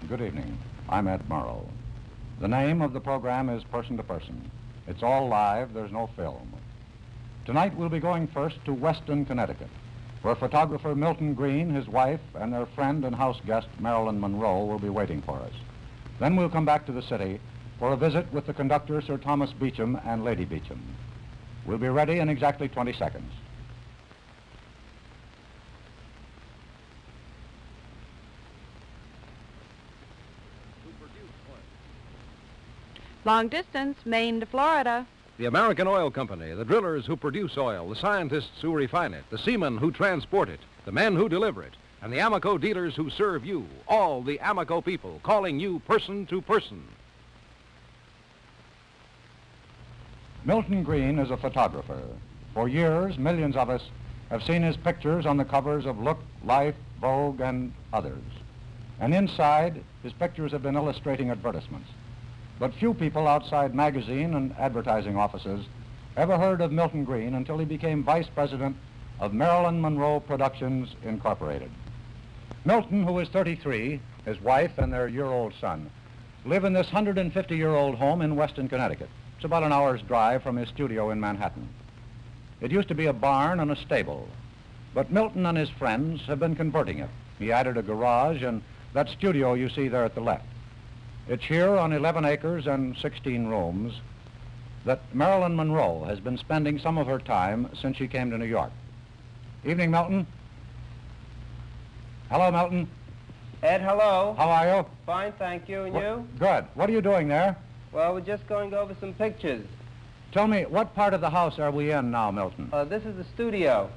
Good evening. I'm Ed Murrow. The name of the program is Person to Person. It's all live, there's no film. Tonight we'll be going first to Weston, Connecticut, where photographer Milton Green, his wife, and their friend and house guest Marilyn Monroe will be waiting for us. Then we'll come back to the city for a visit with the conductor Sir Thomas Beecham and Lady Beecham. We'll be ready in exactly 20 seconds. Long distance, Maine to Florida. The American Oil Company, the drillers who produce oil, the scientists who refine it, the seamen who transport it, the men who deliver it, and the Amoco dealers who serve you, all the Amoco people calling you person to person. Milton Green is a photographer. For years, millions of us have seen his pictures on the covers of Look, Life, Vogue, and others. And inside, his pictures have been illustrating advertisements. But few people outside magazine and advertising offices ever heard of Milton Green until he became vice president of Marilyn Monroe Productions, Incorporated. Milton, who is 33, his wife and their year-old son, live in this 150-year-old home in Weston, Connecticut. It's about an hour's drive from his studio in Manhattan. It used to be a barn and a stable, but Milton and his friends have been converting it. He added a garage and that studio you see there at the left. It's here on 11 acres and 16 rooms that Marilyn Monroe has been spending some of her time since she came to New York. Evening, Milton. Hello, Milton. Ed, hello. How are you? Fine, thank you. And you? Good. What are you doing there? Well, we're just going over some pictures. Tell me, what part of the house are we in now, Milton? This is the studio.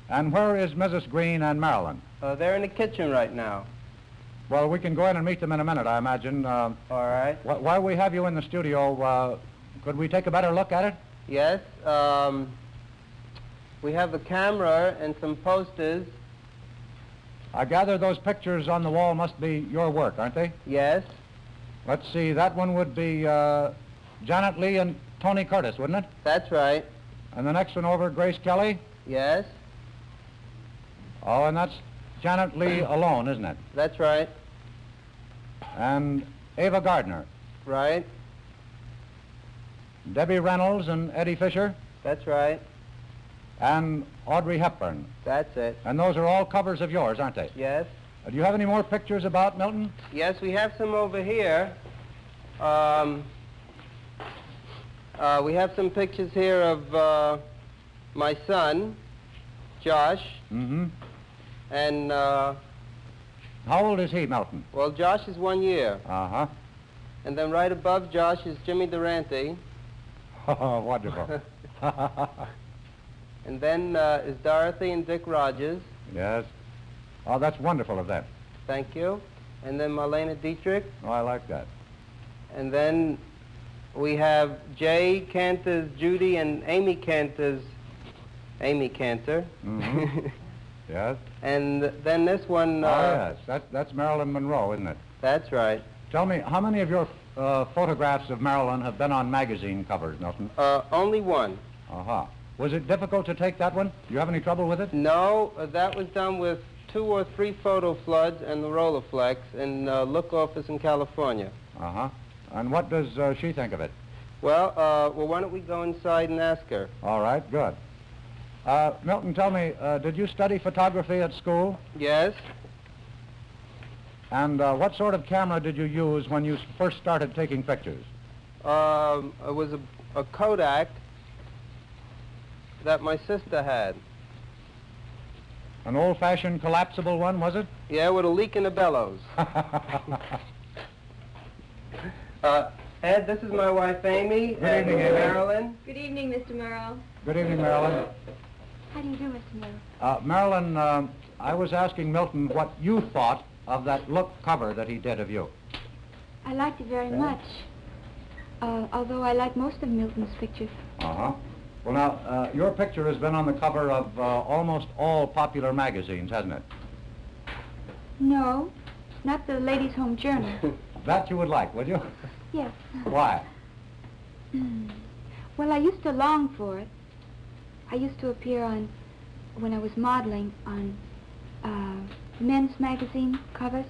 And where is Mrs. Green and Marilyn? They're in the kitchen right now. Well, we can go in and meet them in a minute, I imagine. All right. While we have you in the studio, could we take a better look at it? Yes. We have the camera and some posters. I gather those pictures on the wall must be your work, aren't they? Yes. Let's see, that one would be Janet Leigh and Tony Curtis, wouldn't it? That's right. And the next one over, Grace Kelly? Yes. Oh, and that's Janet Leigh alone, isn't it? That's right. And Ava Gardner? Right. Debbie Reynolds and Eddie Fisher? That's right. And Audrey Hepburn? That's it. And those are all covers of yours, aren't they? Yes. Do you have any more pictures about, Milton? Yes, we have some over here. We have some pictures here of my son, Josh. Mm-hmm. And, how old is he, Milton? well, Josh is 1 year. Uh-huh. And then right above Josh is Jimmy Durante. Oh, wonderful. And then is Dorothy and Dick Rogers. Yes. Oh, that's wonderful of them. Thank you. And then Marlena Dietrich. Oh, I like that. And then we have Jay Cantor's Judy and Amy Cantor's Amy Cantor. Mm-hmm. Yes. And then this one... oh, yes. That's Marilyn Monroe, isn't it? That's right. Tell me, how many of your photographs of Marilyn have been on magazine covers, Milton? Only one. Uh-huh. Was it difficult to take that one? Do you have any trouble with it? No, that was done with 2 or 3 photo floods and the Rolleiflex in Look office in California. Uh-huh. And what does she think of it? Well, why don't we go inside and ask her? All right, good. Milton, tell me, did you study photography at school? Yes. And what sort of camera did you use when you first started taking pictures? It was a Kodak that my sister had. An old-fashioned collapsible one, was it? Yeah, with a leak in the bellows. Ed, this is my wife, Amy. Good evening, Amy. Marilyn. Good evening, Mr. Murrow. Good evening, Marilyn. How do you do, Mr. Murrow? Marilyn, I was asking Milton what you thought of that Look cover that he did of you. I liked it very much, although I like most of Milton's pictures. Uh-huh. Well, now, your picture has been on the cover of almost all popular magazines, hasn't it? No, not the Ladies' Home Journal. That you would like, would you? Yes. Why? Well, I used to long for it. I used to appear on, when I was modeling, on men's magazine covers.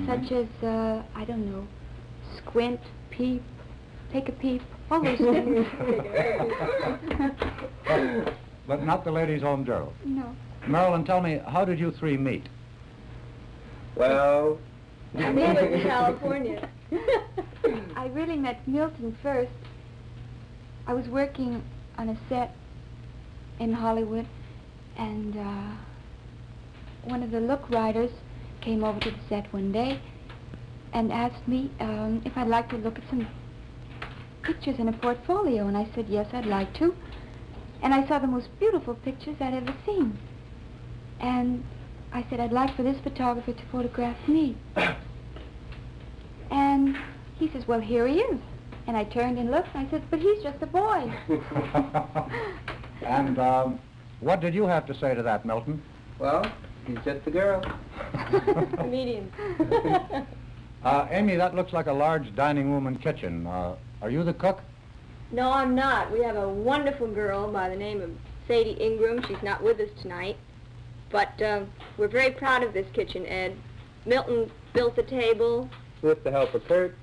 such as, I don't know, squint, peep, take a peep, all those things. But not the ladies' home journal. No. Marilyn, tell me, how did you three meet? Well, I met in California. I really met Milton first. I was working on a set in Hollywood, and one of the look writers came over to the set one day and asked me if I'd like to look at some pictures in a portfolio, and I said yes, I'd like to. And I saw the most beautiful pictures I'd ever seen. And I said I'd like for this photographer to photograph me. And he says, well, here he is. And I turned and looked, and I said, but he's just a boy. And what did you have to say to that, Milton? well, he's just a girl. Comedian. Amy, that looks like a large dining room and kitchen. Are you the cook? No, I'm not. We have a wonderful girl by the name of Sadie Ingram. She's not with us tonight. But we're very proud of this kitchen, Ed. Milton built the table. With the help of Kurt.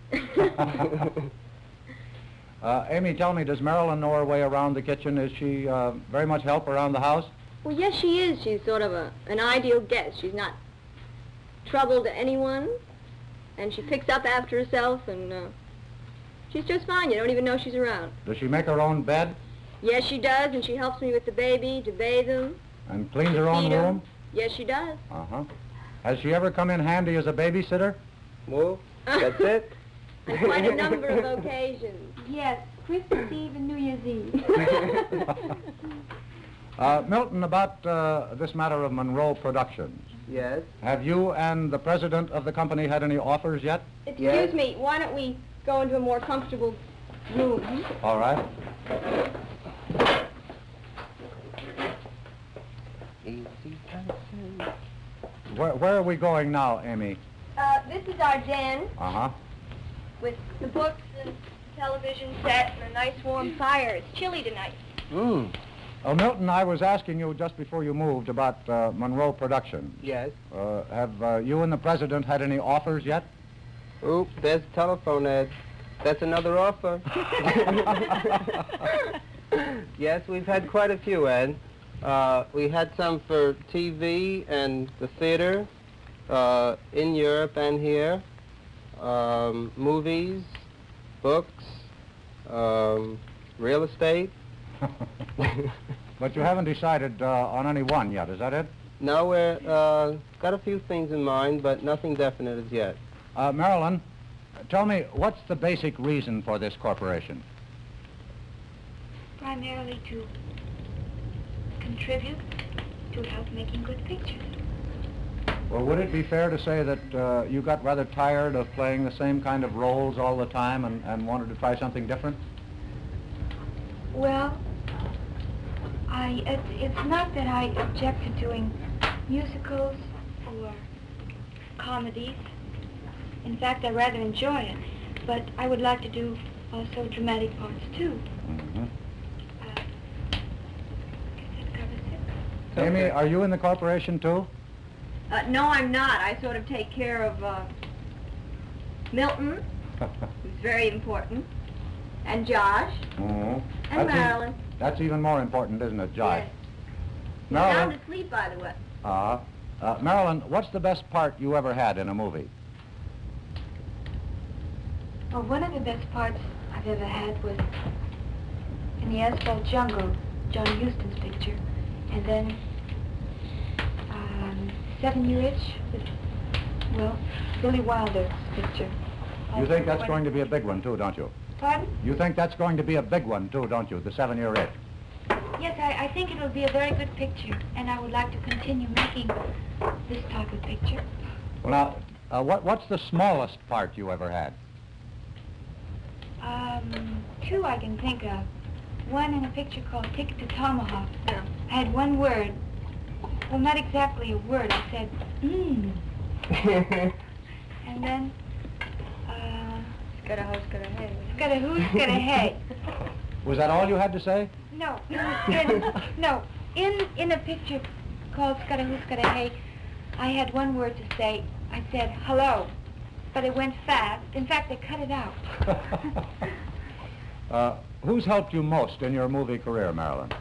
Amy, tell me, does Marilyn know her way around the kitchen? Is she very much help around the house? Well, yes, she is. She's sort of an ideal guest. She's not trouble to anyone, and she picks up after herself, and she's just fine. You don't even know she's around. Does she make her own bed Yes, she does, and she helps me with the baby to bathe him. and cleans her own Feed 'em. room? Yes, she does. Uh-huh. Has she ever come in handy as a babysitter? Well, that's it. On quite a number of occasions. Yes, Christmas Eve and New Year's Eve. Milton, about this matter of Monroe Productions. Yes. Have you and the president of the company had any offers yet? Excuse me, why don't we go into a more comfortable room? All right. Where are we going now, Amy? This is our den Uh-huh. with the books and television set and a nice warm fire. It's chilly tonight. Mm. Oh, Milton, I was asking you just before you moved about Monroe Productions. Yes. Have you and the president had any offers yet? Oop, there's a telephone ad. That's another offer. Yes, we've had quite a few, Ed. We had some for TV and the theater, in Europe and here, movies, books, real estate. But you haven't decided on any one yet, is that it? No, we're got a few things in mind, but nothing definite as yet. Marilyn, tell me, what's the basic reason for this corporation? Primarily to contribute to help making good pictures. Well, would it be fair to say that you got rather tired of playing the same kind of roles all the time and wanted to try something different? Well, it's not that I object to doing musicals or comedies. In fact, I rather enjoy it. But I would like to do also dramatic parts, too. Mm-hmm. That covers it. Amy, are you in the corporation, too? No, I'm not. I sort of take care of Milton, who's very important, and Josh, Mhm. and Marilyn. That's even more important, isn't it, Josh? Yes. He's sound Marilyn, asleep, by the way. Marilyn, what's the best part you ever had in a movie? Well, one of the best parts I've ever had was in the Asphalt Jungle, John Huston's picture, and then 7 Year Itch with, well, Billy Wilder's picture. You think that's going to be a big one, too, don't you? Pardon? You think that's going to be a big one, too, don't you, the 7-year itch? Yes, I think it'll be a very good picture, and I would like to continue making this type of picture. Well, now, what's the smallest part you ever had? 2 I can think of. One in a picture called Ticket to Tomahawk. Yeah. I had one word. Well, not exactly a word. I said, And then, Got a house, got a head. got a who's got a hey. Was that all you had to say? No, in a picture called Scudda Who Scudda Hey, I had one word to say. I said, hello. but it went fast. In fact, they cut it out. Who's helped you most in your movie career, Marilyn?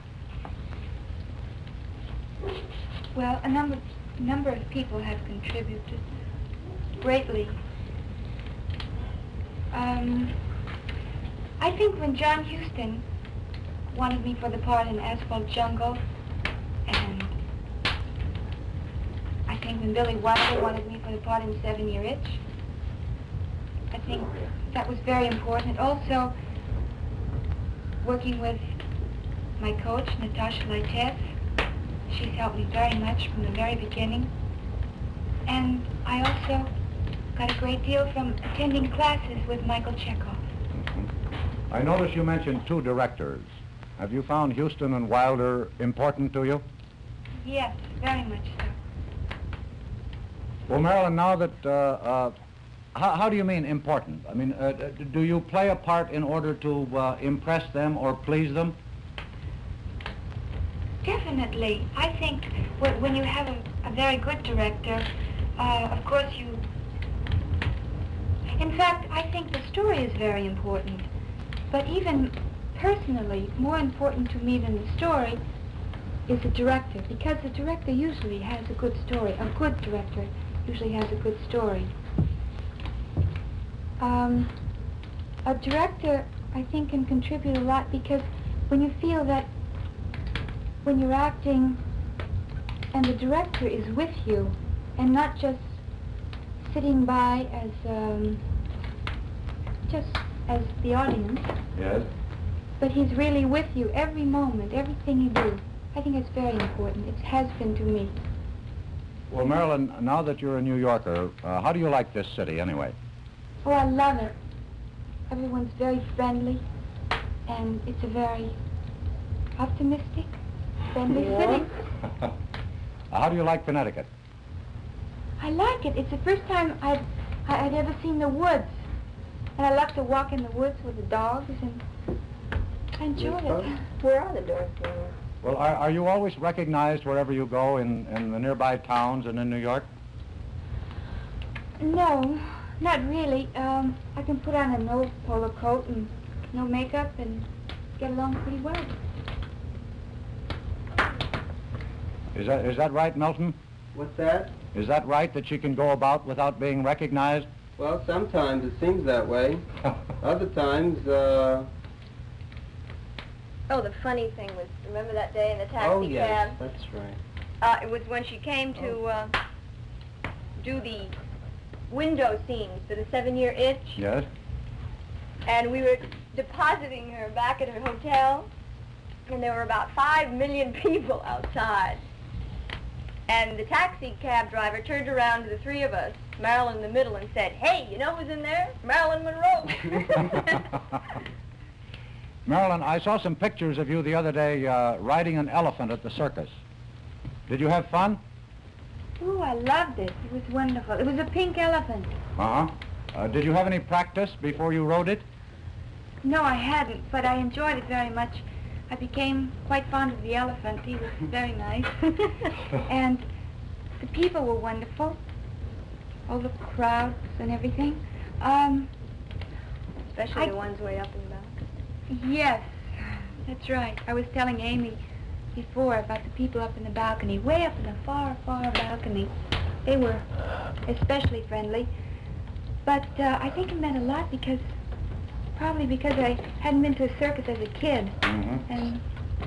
Well, a number of people have contributed greatly. I think when John Huston wanted me for the part in Asphalt Jungle, and I think when Billy Wilder wanted me for the part in 7-Year Itch, I think that was very important. Also, working with my coach, Natasha Lytess, she's helped me very much from the very beginning. And I also got a great deal from attending classes with Michael Chekhov. I notice you mentioned 2 directors. Have you found Huston and Wilder important to you? Yes, very much so. Well, Marilyn, now that, how do you mean important? I mean, do you play a part in order to impress them or please them? Definitely. I think when you have a very good director, of course you... In fact, I think the story is very important. But even personally, more important to me than the story is the director, because the director usually has a good story. A good director usually has a good story. A director, I think, can contribute a lot, because when you feel that when you're acting and the director is with you and not just sitting by as just as the audience. Yes. But he's really with you every moment, everything you do. I think it's very important. It has been to me. Well, Marilyn, now that you're a New Yorker, how do you like this city anyway? Oh, I love it. Everyone's very friendly, and it's a very optimistic, friendly city. How do you like Connecticut? I like it. It's the first time I'd ever seen the woods. And I love to walk in the woods with the dogs, and I enjoy it. Where are the dogs? Well, are you always recognized wherever you go in the nearby towns and in New York? No, not really. I can put on an old polo coat and no makeup and get along pretty well. Is that right, Milton? What's that? Is that right, that she can go about without being recognized? Well, sometimes it seems that way. Other times, Oh, the funny thing was, remember that day in the taxi oh yes, cab? that's right. It was when she came to do the window scenes for the 7-Year Itch. Yes. And we were depositing her back at her hotel, and there were about 5 million people outside. And the taxi cab driver turned around to the 3 of us, Marilyn in the middle, and said, "Hey, you know who's in there? Marilyn Monroe." Marilyn, I saw some pictures of you the other day riding an elephant at the circus. Did you have fun? Oh, I loved it. It was wonderful. It was a pink elephant. Uh-huh. Did you have any practice before you rode it? No, I hadn't, but I enjoyed it very much. I became quite fond of the elephant. He was very nice. And the people were wonderful. All the crowds and everything. Especially the ones way up in the back. Yes, that's right. I was telling Amy before about the people up in the balcony, way up in the far, far balcony. They were especially friendly. But I think it meant a lot probably because I hadn't been to a circus as a kid. Mm-hmm. And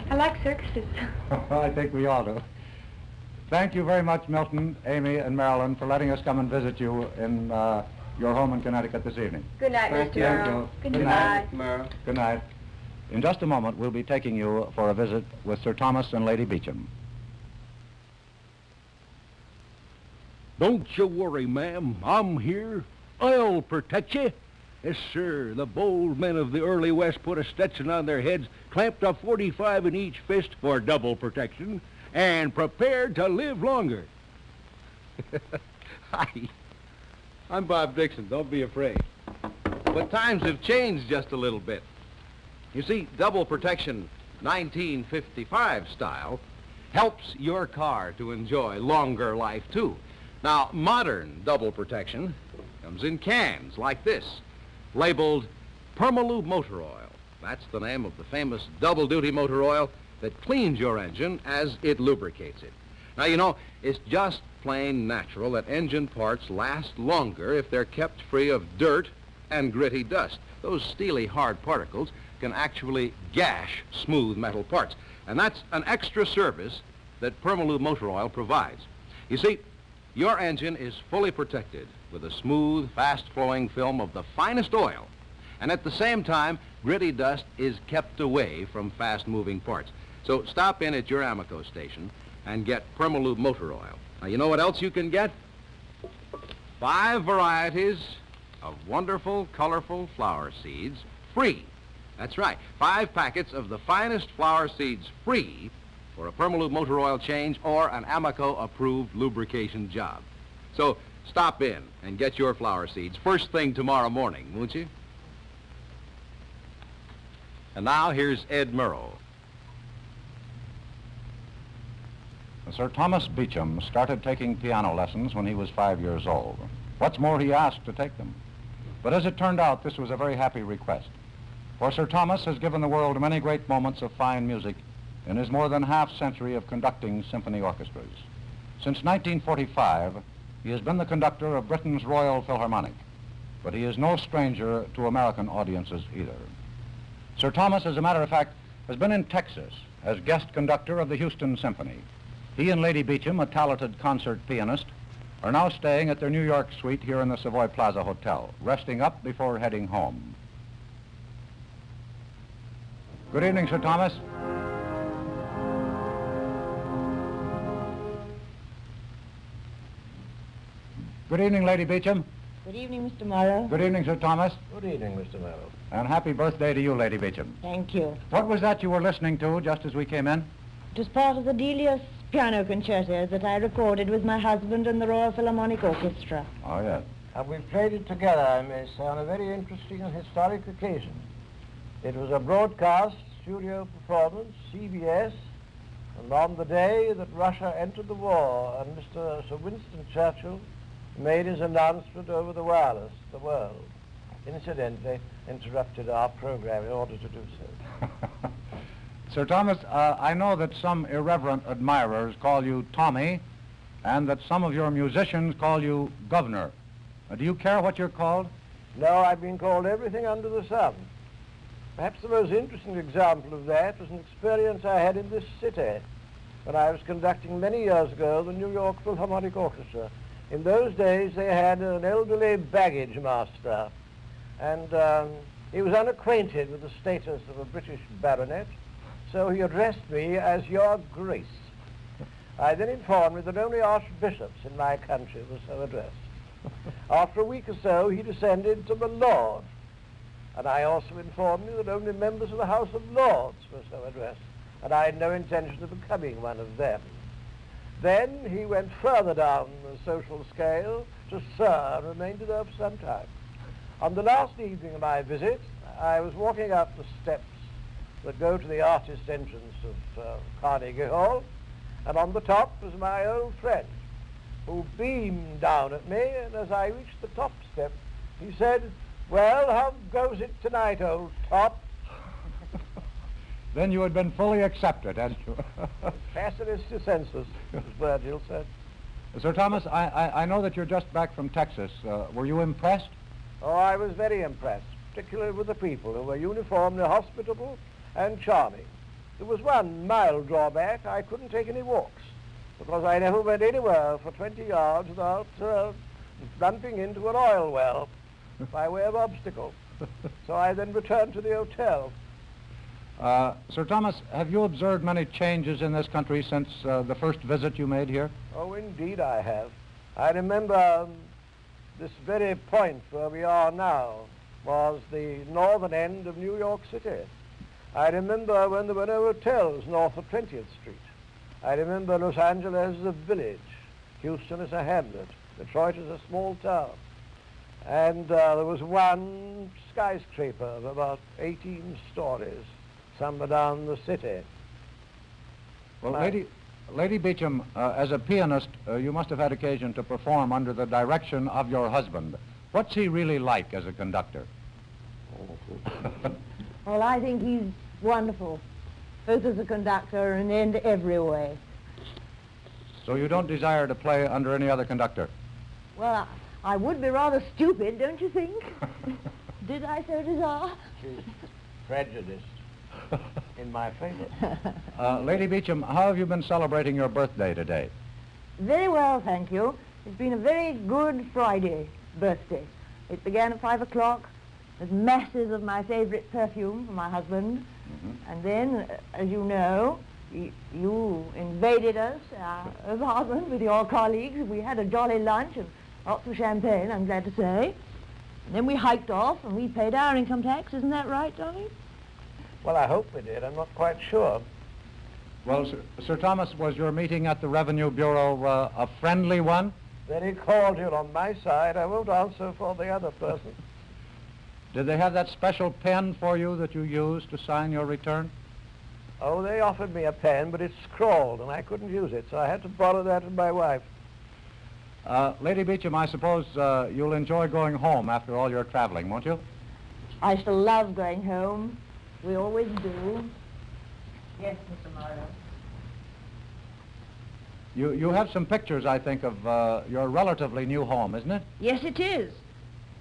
I like circuses. I think we all do. Thank you very much, Milton, Amy, and Marilyn, for letting us come and visit you in your home in Connecticut this evening. Good night, Thank Mr. you. Merrill. Good Good night. Mara. Good night. In just a moment, we'll be taking you for a visit with Sir Thomas and Lady Beauchamp. Don't you worry, ma'am. I'm here. I'll protect you. Yes, sir. The bold men of the early West put a Stetson on their heads, clamped a .45 in each fist for double protection, and prepared to live longer. Hi. I'm Bob Dixon. Don't be afraid. But times have changed just a little bit. You see, double protection 1955 style helps your car to enjoy longer life, too. Now, modern double protection Comes in cans like this, labeled Permalube Motor Oil. That's the name of the famous double-duty motor oil that cleans your engine as it lubricates it. Now, you know, it's just plain natural that engine parts last longer if they're kept free of dirt and gritty dust. Those steely hard particles can actually gash smooth metal parts. And that's an extra service that Permalube Motor Oil provides. You see, your engine is fully protected with a smooth, fast-flowing film of the finest oil. And at the same time, gritty dust is kept away from fast-moving parts. So stop in at your Amoco station and get Permalube Motor Oil. Now, you know what else you can get? 5 varieties of wonderful, colorful flower seeds free. That's right, 5 packets of the finest flower seeds free for a Permalube Motor Oil change or an Amoco-approved lubrication job. So stop in and get your flower seeds first thing tomorrow morning, won't you? And now here's Ed Murrow. Sir Thomas Beecham started taking piano lessons when he was 5 years old. What's more, he asked to take them. But as it turned out, this was a very happy request. For Sir Thomas has given the world many great moments of fine music in his more than half-century of conducting symphony orchestras. Since 1945, he has been the conductor of Britain's Royal Philharmonic, but he is no stranger to American audiences either. Sir Thomas, as a matter of fact, has been in Texas as guest conductor of the Houston Symphony. He and Lady Beecham, a talented concert pianist, are now staying at their New York suite here in the Savoy Plaza Hotel, resting up before heading home. Good evening, Sir Thomas. Good evening, Lady Beecham. Good evening, Mr. Morrow. Good evening, Sir Thomas. Good evening, Mr. Morrow. And happy birthday to you, Lady Beecham. Thank you. What was that you were listening to just as we came in? It was part of the Delius piano concerto that I recorded with my husband and the Royal Philharmonic Orchestra. Oh, yes. And we've played it together, I may say, on a very interesting and historic occasion. It was a broadcast studio performance, CBS, and on the day that Russia entered the war and Mr. Sir Winston Churchill made his announcement over the wireless, the world, incidentally interrupted our program in order to do so. Sir Thomas, I know that some irreverent admirers call you Tommy, and that some of your musicians call you Governor. Do you care what you're called? No, I've been called everything under the sun. Perhaps the most interesting example of that was an experience I had in this city when I was conducting many years ago the New York Philharmonic Orchestra. In those days they had an elderly baggage master, and he was unacquainted with the status of a British baronet, so he addressed me as Your Grace. I then informed me that only archbishops in my country were so addressed. After a week or so, he descended to the Lord, and I also informed me that only members of the House of Lords were so addressed, and I had no intention of becoming one of them. Then he went further down the social scale to Sir, and remained there for some time. On the last evening of my visit, I was walking up the steps that go to the artist entrance of Carnegie Hall, and on the top was my old friend, who beamed down at me, and as I reached the top step, he said, "Well, how goes it tonight, old top?" Then you had been fully accepted, hadn't you? Facilis descensus, as Virgil said. Sir Thomas, I know that you're just back from Texas. Were you impressed? Oh, I was very impressed, particularly with the people, who were uniformly hospitable and charming. There was one mild drawback. I couldn't take any walks, because I never went anywhere for 20 yards without bumping into an oil well by way of obstacle. So I then returned to the hotel. Sir Thomas, have you observed many changes in this country since the first visit you made here? Oh, indeed I have. I remember this very point where we are now was the northern end of New York City. I remember when there were no hotels north of 20th Street. I remember Los Angeles as a village, Houston as a hamlet, Detroit as a small town. And there was one skyscraper of about 18 stories, somewhere down the city. Well, Lady Beecham, as a pianist, you must have had occasion to perform under the direction of your husband. What's he really like as a conductor? Well, I think he's wonderful, both as a conductor and in every way. So you don't desire to play under any other conductor? Well, I would be rather stupid, don't you think? Did I so desire? She's prejudiced in my favor. Lady Beecham, how have you been celebrating your birthday today? Very well, thank you. It's been a very good Friday birthday. It began at 5 o'clock with masses of my favorite perfume for my husband. And then, as you know, you invaded us, our apartment, with your colleagues. We had a jolly lunch and lots of champagne, I'm glad to say. And then we hiked off and we paid our income tax. Isn't that right, Dolly? Well, I hope we did. I'm not quite sure. Well, Sir Thomas, was your meeting at the Revenue Bureau a friendly one? Very cordial on my side. I won't answer for the other person. Did they have that special pen for you that you used to sign your return? Oh, they offered me a pen, but it's scrawled, and I couldn't use it, so I had to borrow that from my wife. Lady Beecham, I suppose you'll enjoy going home after all your traveling, won't you? I shall love going home. We always do. Yes, Mr. Morrow. You have some pictures, I think, of your relatively new home, isn't it? Yes, it is.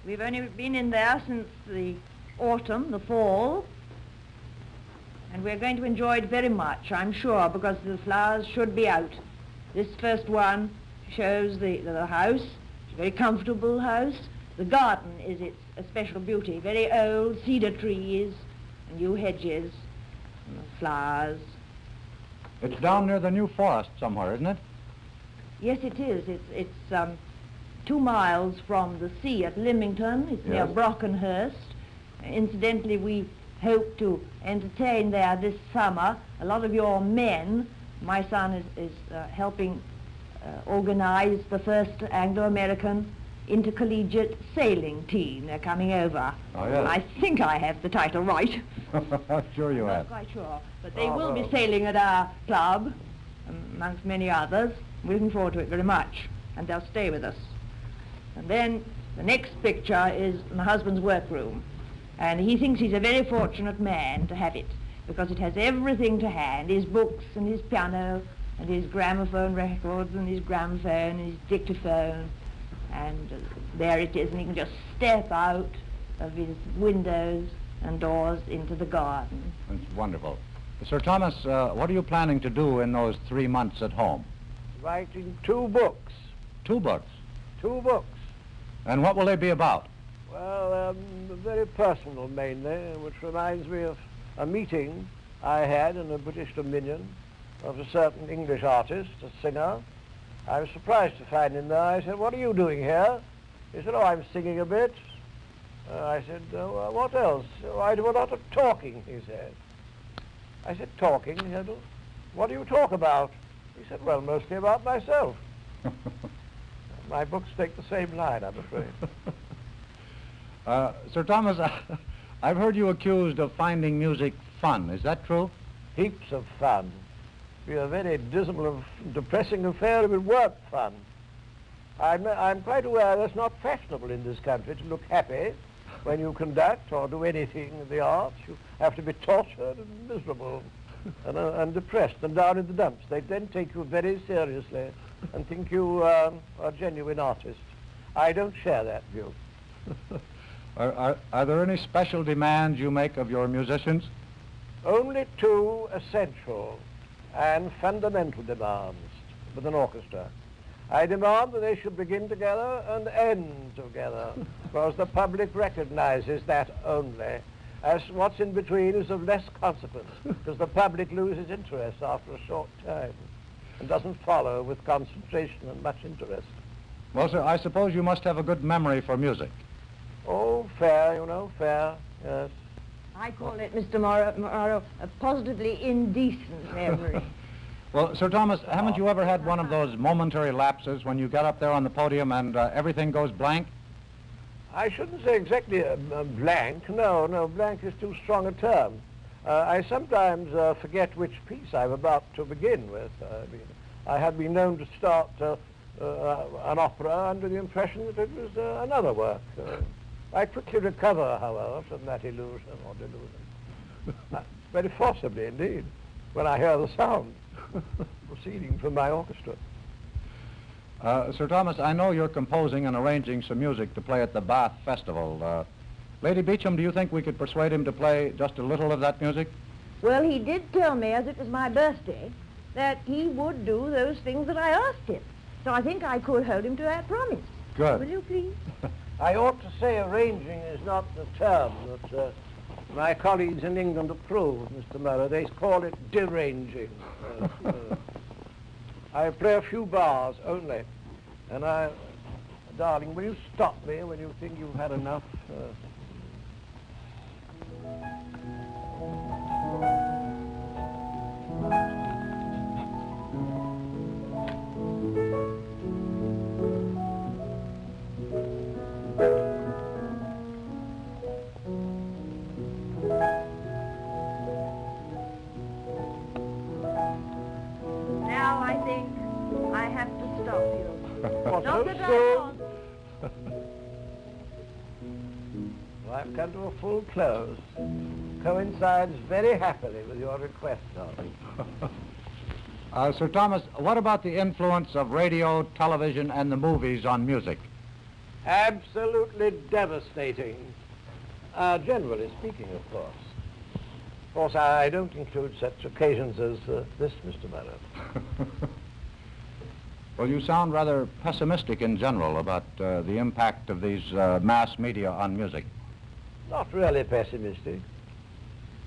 We've only been in there since the autumn, the fall, and we're going to enjoy it very much, I'm sure, because the flowers should be out. This first one shows the house. It's a very comfortable house. The garden is its a special beauty. Very old cedar trees and new hedges and flowers. It's down near the New Forest somewhere, isn't it? Yes, it is. It's 2 miles from the sea at Lymington. It's near Yes. Brockenhurst. Incidentally, we hope to entertain there this summer a lot of your men. My son is helping organize the first Anglo-American intercollegiate sailing team. They're coming over. Oh, yes. I think I have the title right. Sure you I'm have. not quite sure. But they Oh, will be well. sailing at our club, amongst many others. We're looking forward to it very much. And they'll stay with us. And then the next picture is my husband's workroom. And he thinks he's a very fortunate man to have it, because it has everything to hand, his books and his piano and his gramophone records and his gramophone and his dictaphone. And there it is, and he can just step out of his windows and doors into the garden. It's wonderful. Sir Thomas, what are you planning to do in those 3 months at home? Writing 2 books. 2 books. 2 books. And what will they be about? Well, very personal mainly, which reminds me of a meeting I had in the British Dominion of a certain English artist, a singer. I was surprised to find him there. I said, "What are you doing here?" He said, "Oh, I'm singing a bit." I said, well, "What else?" "Oh, I do a lot of talking," he said. I said, "Talking?" He said, "What do you talk about?" He said, "Well, mostly about myself." My books take the same line, I'm afraid. Sir Thomas, I've heard you accused of finding music fun. Is that true? Heaps of fun. Be a very dismal, depressing affair if it weren't fun. I'm quite aware that's not fashionable in this country to look happy when you conduct or do anything in the arts. You have to be tortured and miserable and depressed and down in the dumps. They then take you very seriously and think you are a genuine artist. I don't share that view. Are there any special demands you make of your musicians? Only 2 essential and fundamental demands with an orchestra. I demand that they should begin together and end together, because the public recognizes that only. As what's in between is of less consequence, because the public loses interest after a short time and doesn't follow with concentration and much interest. Well, sir, I suppose you must have a good memory for music. Oh, fair, you know, fair, yes. I call it, Mr. Morrow, a positively indecent memory. Well, Sir Thomas, haven't you ever had one of those momentary lapses when you get up there on the podium and everything goes blank? I shouldn't say exactly blank. No, blank is too strong a term. I sometimes forget which piece I'm about to begin with. I have been known to start an opera under the impression that it was another work. I quickly recover, however, from that illusion or delusion, very forcibly indeed, when I hear the sound proceeding from my orchestra. Sir Thomas, I know you're composing and arranging some music to play at the Bath Festival. Lady Beecham, do you think we could persuade him to play just a little of that music? Well, he did tell me, as it was my birthday, that he would do those things that I asked him. So I think I could hold him to that promise. Good. Will you please? I ought to say arranging is not the term that my colleagues in England approve, Mr. Murray. They call it deranging. I play a few bars only, and darling, will you stop me when you think you've had enough? Now I think I have to stop you. Not that I so want. Well, I've come to a full close. Coincides very happily with your request, darling. Sir Thomas, what about the influence of radio, television, and the movies on music? Absolutely devastating. Generally speaking, of course. Of course, I don't include such occasions as this, Mr. Murray. Well, you sound rather pessimistic in general about the impact of these mass media on music. Not really pessimistic.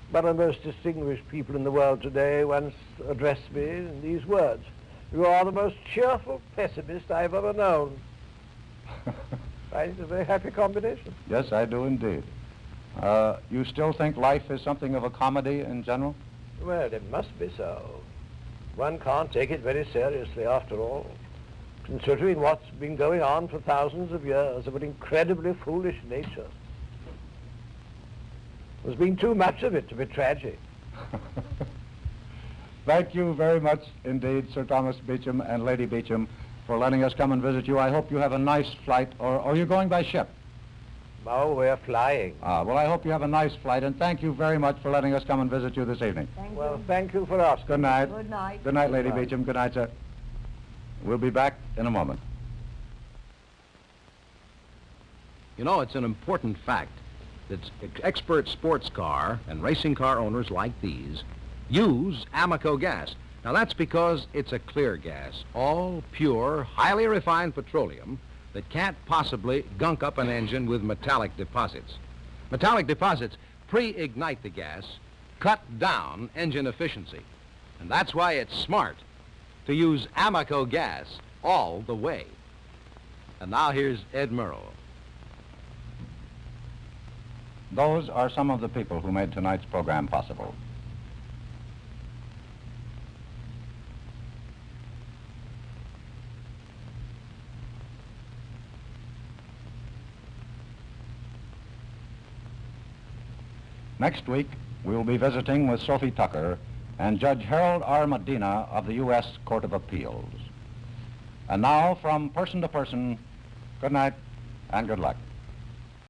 But the most distinguished people in the world today once addressed me in these words: "You are the most cheerful pessimist I've ever known." It's a very happy combination. Yes, I do indeed. You still think life is something of a comedy in general? Well, it must be so. One can't take it very seriously after all, considering what's been going on for thousands of years of an incredibly foolish nature. There's been too much of it to be tragic. Thank you very much indeed, Sir Thomas Beecham and Lady Beecham, for letting us come and visit you. I hope you have a nice flight, or are you going by ship? Oh, we're flying. Well, I hope you have a nice flight, and thank you very much for letting us come and visit you this evening. Well, thank you for asking. Good night. Good night. Good night, Lady Good night. Beecham. Good night, sir. We'll be back in a moment. You know, it's an important fact that expert sports car and racing car owners like these use Amoco gas. Now, that's because it's a clear gas, all pure, highly refined petroleum that can't possibly gunk up an engine with metallic deposits. Metallic deposits pre-ignite the gas, cut down engine efficiency. And that's why it's smart to use Amoco gas all the way. And now here's Ed Murrow. Those are some of the people who made tonight's program possible. Next week, we will be visiting with Sophie Tucker and Judge Harold R. Medina of the U.S. Court of Appeals. And now, from person to person, good night and good luck.